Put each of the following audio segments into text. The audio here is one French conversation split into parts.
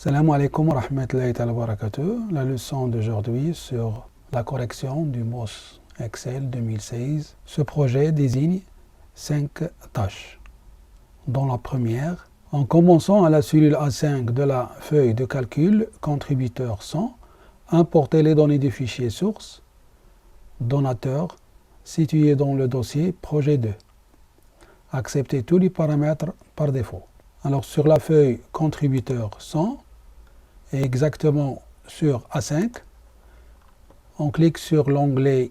Salam alaikum wa rahmatullahi wa barakatuh. La leçon d'aujourd'hui sur la correction du MOS Excel 2016. Ce projet désigne 5 tâches. Dans la première, en commençant à la cellule A5 de la feuille de calcul contributeur 100, importer les données du fichier source, donateur, situé dans le dossier projet 2. Accepter tous les paramètres par défaut. Alors sur la feuille contributeur 100 et exactement sur A5, on clique sur l'onglet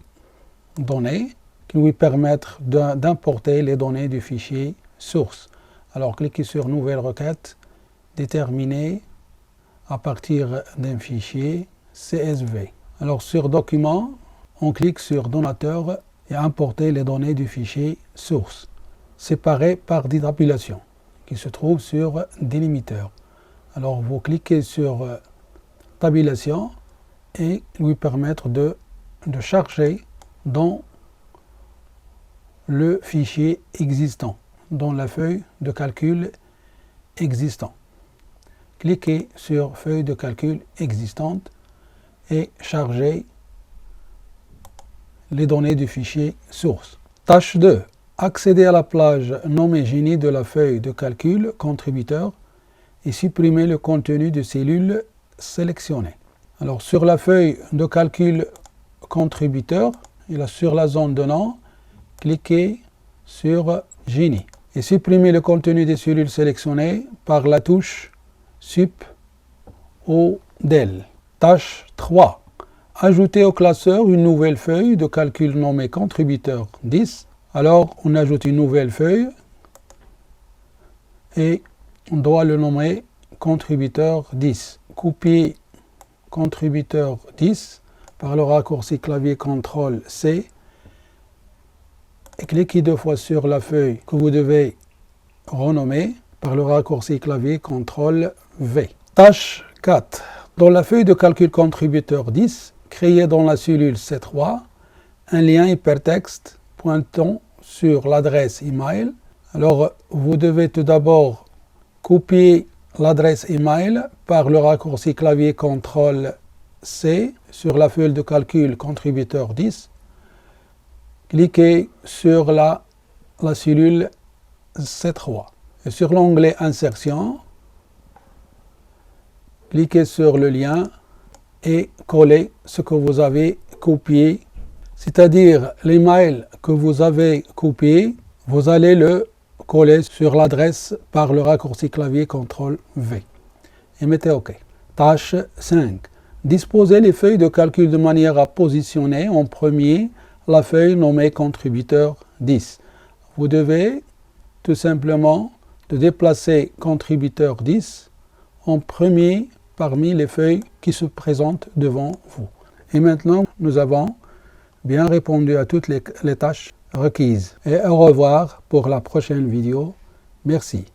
données qui lui permettre d'importer les données du fichier source. Alors cliquez sur nouvelle requête, déterminer à partir d'un fichier CSV. Alors sur document, on clique sur donateur et importer les données du fichier source, séparées par des tabulations qui se trouvent sur délimiteur. Alors vous cliquez sur tabulation et lui permettre de charger dans le fichier existant, dans la feuille de calcul existant. Cliquez sur feuille de calcul existante et chargez les données du fichier source. Tâche 2. Accéder à la plage nommée Génie de la feuille de calcul contributeur et supprimer le contenu de cellules sélectionnées. Alors sur la feuille de calcul contributeur, et sur la zone de nom, cliquez sur Génie et supprimez le contenu des cellules sélectionnées par la touche Sup ou Del. Tâche 3. Ajouter au classeur une nouvelle feuille de calcul nommée contributeur 10. Alors on ajoute une nouvelle feuille et on doit le nommer contributeur 10. Copier contributeur 10 par le raccourci clavier CTRL C et cliquez deux fois sur la feuille que vous devez renommer par le raccourci clavier CTRL V. Tâche 4. Dans la feuille de calcul contributeur 10, créez dans la cellule C3 un lien hypertexte pointant sur l'adresse email. Alors vous devez tout d'abord copier l'adresse email par le raccourci clavier CTRL C sur la feuille de calcul contributeur 10. Cliquez sur la cellule C3 et sur l'onglet insertion, cliquez sur le lien et collez ce que vous avez copié, c'est-à-dire l'email que vous avez copié, vous allez le coller sur l'adresse par le raccourci clavier CTRL V et mettez OK. Tâche 5. Disposez les feuilles de calcul de manière à positionner en premier la feuille nommée contributeur 10. Vous devez tout simplement déplacer contributeur 10 en premier parmi les feuilles qui se présentent devant vous. Et maintenant, nous avons bien répondu à toutes les tâches requises. Et au revoir pour la prochaine vidéo. Merci.